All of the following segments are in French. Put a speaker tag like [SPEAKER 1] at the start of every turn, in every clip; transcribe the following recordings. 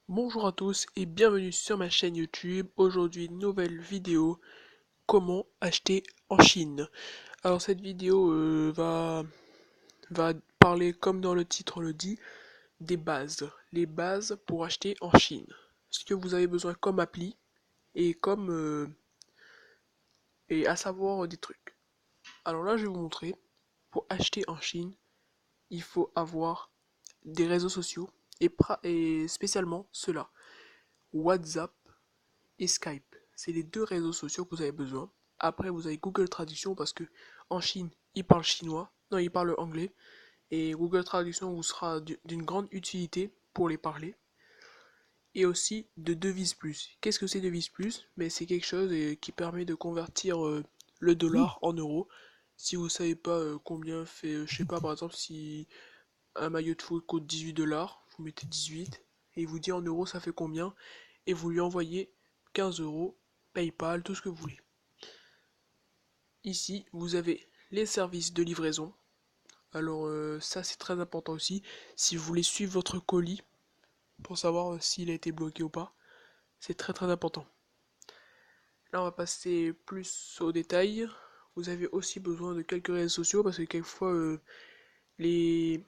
[SPEAKER 1] Bonjour à tous et bienvenue sur ma chaîne YouTube. Aujourd'hui, nouvelle vidéo, comment acheter en Chine. Alors cette vidéo va parler, comme dans le titre le dit, des bases. Les bases pour acheter en Chine. Ce que vous avez besoin comme appli et et à savoir des trucs. Alors là, je vais vous montrer. Pour acheter en Chine, il faut avoir des réseaux sociaux et spécialement ceux-là. WhatsApp et Skype. C'est les deux réseaux sociaux que vous avez besoin. Après, vous avez Google Traduction parce que en Chine, ils parlent chinois. Non, ils parlent anglais. Et Google Traduction vous sera d'une grande utilité pour les parler. Et aussi de Devise Plus. Qu'est-ce que c'est Devise Plus? Mais c'est quelque chose qui permet de convertir le dollar en euros. Si vous savez pas combien fait, je sais pas, par exemple, si un maillot de foot coûte 18 dollars, vous mettez 18 et il vous dit en euros ça fait combien et vous lui envoyez 15 euros, PayPal, tout ce que vous voulez. Ici, vous avez les services de livraison. Alors ça c'est très important aussi. Si vous voulez suivre votre colis pour savoir s'il a été bloqué ou pas, c'est très important. Là on va passer plus au détail. Vous avez aussi besoin de quelques réseaux sociaux parce que quelquefois les,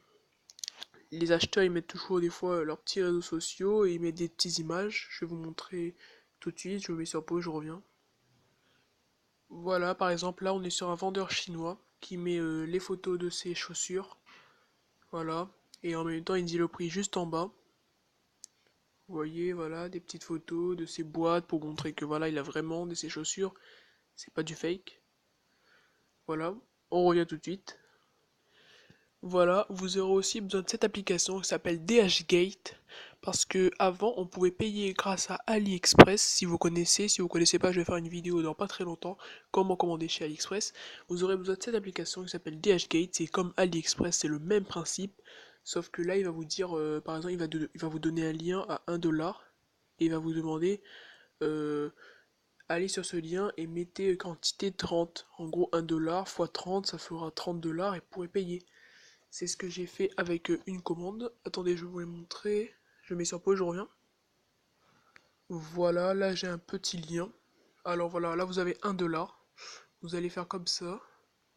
[SPEAKER 1] les acheteurs ils mettent toujours des fois leurs petits réseaux sociaux et ils mettent des petites images. Je vais vous montrer tout de suite. Je me mets sur pause, je reviens. Voilà, par exemple, là on est sur un vendeur chinois qui met les photos de ses chaussures. Voilà. Et en même temps, il dit le prix juste en bas. Vous voyez, voilà, des petites photos de ses boîtes pour montrer que voilà, il a vraiment de ses chaussures. C'est pas du fake. Voilà. On revient tout de suite. Voilà, vous aurez aussi besoin de cette application qui s'appelle DHgate parce que avant on pouvait payer grâce à AliExpress si vous connaissez, si vous connaissez pas je vais faire une vidéo dans pas très longtemps comment commander chez AliExpress. Vous aurez besoin de cette application qui s'appelle DHgate, c'est comme AliExpress, c'est le même principe sauf que là il va vous dire par exemple il va vous donner un lien à 1 dollar et il va vous demander euh, allez sur ce lien et mettez quantité 30. En gros 1 dollar fois 30 ça fera 30 dollars et vous pourrez payer. C'est ce que j'ai fait avec une commande. Attendez, je vais vous les montrer. Je mets sur pause, je reviens. Voilà, là j'ai un petit lien. Alors voilà, là vous avez 1 dollar. Vous allez faire comme ça.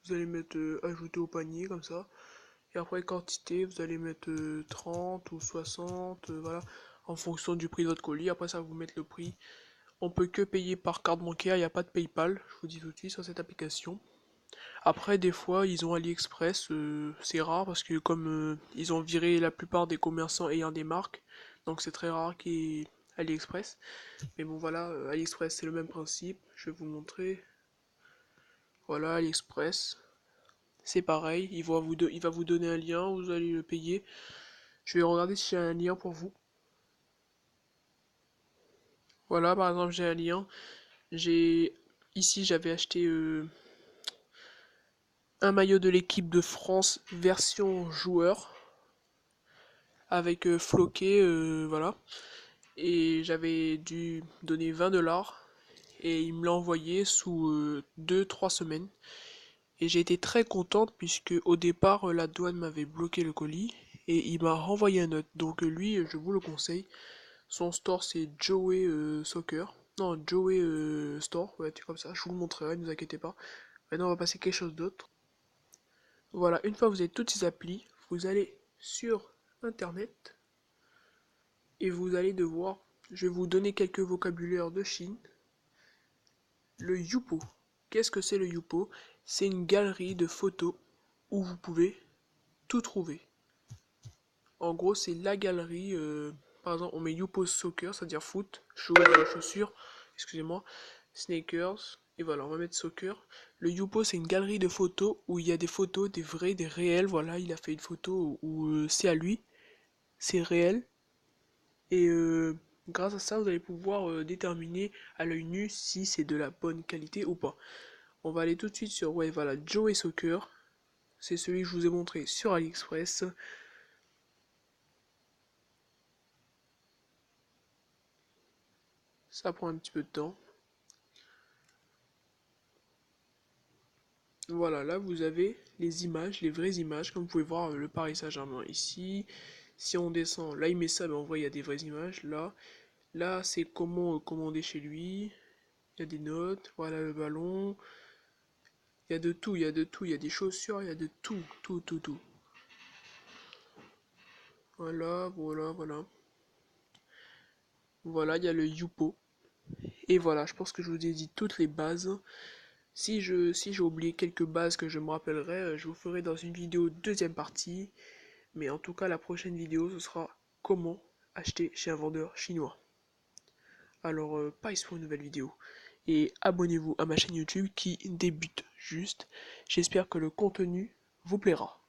[SPEAKER 1] Vous allez mettre ajouter au panier comme ça. Et après quantité, vous allez mettre 30 ou 60, voilà, en fonction du prix de votre colis. Après ça va vous mettre le prix. On peut que payer par carte bancaire, il n'y a pas de PayPal, je vous dis tout de suite sur cette application. Après, des fois, ils ont AliExpress, c'est rare parce que comme ils ont viré la plupart des commerçants ayant des marques, donc c'est très rare qu'il y ait AliExpress. Mais bon, voilà, AliExpress c'est le même principe. Je vais vous montrer. Voilà, AliExpress, c'est pareil. Il va vous donner un lien, vous allez le payer. Je vais regarder si j'ai un lien pour vous. Voilà, par exemple, j'ai un lien. J'ai Ici, j'avais acheté un maillot de l'équipe de France version joueur avec floqué, voilà. Et j'avais dû donner 20 dollars et il me l'a envoyé sous 2-3 semaines. Et j'ai été très contente puisque au départ la douane m'avait bloqué le colis et il m'a renvoyé un autre. Donc lui, je vous le conseille. Son store c'est Joey Soccer. Non, Joey Store, ouais, c'est comme ça. Je vous le montrerai, ne vous inquiétez pas. Maintenant, on va passer à quelque chose d'autre. Voilà, une fois que vous avez toutes ces applis, vous allez sur Internet et vous allez devoir, je vais vous donner quelques vocabulaires de Chine. Le Youpo. Qu'est-ce que c'est le Youpo? C'est une galerie de photos où vous pouvez tout trouver. En gros, c'est la galerie. Par exemple, on met Youpo Soccer, c'est-à-dire foot, chaussures, excusez-moi, sneakers, et voilà, on va mettre soccer. Le Youpo, c'est une galerie de photos où il y a des photos, des vrais, des réels. Voilà, il a fait une photo où c'est à lui, c'est réel. Et grâce à ça, vous allez pouvoir déterminer à l'œil nu si c'est de la bonne qualité ou pas. On va aller tout de suite sur, ouais, voilà, Joey Soccer. C'est celui que je vous ai montré sur AliExpress. Ça prend un petit peu de temps. Voilà, là vous avez les images, les vraies images, comme vous pouvez voir le Paris Saint-Germain ici. Si on descend, là il met ça, mais on voit il y a des vraies images. Là c'est comment commander chez lui. Il y a des notes, voilà le ballon. Il y a de tout, il y a de tout, il y a des chaussures, il y a de tout, tout, tout, tout. Voilà, voilà, voilà. Voilà, il y a le Youpo. Et voilà, je pense que je vous ai dit toutes les bases. Si j'ai oublié quelques bases que je me rappellerai, je vous ferai dans une vidéo deuxième partie. Mais en tout cas, la prochaine vidéo, ce sera comment acheter chez un vendeur chinois. Alors, pas pour une nouvelle vidéo. Et abonnez-vous à ma chaîne YouTube qui débute juste. J'espère que le contenu vous plaira.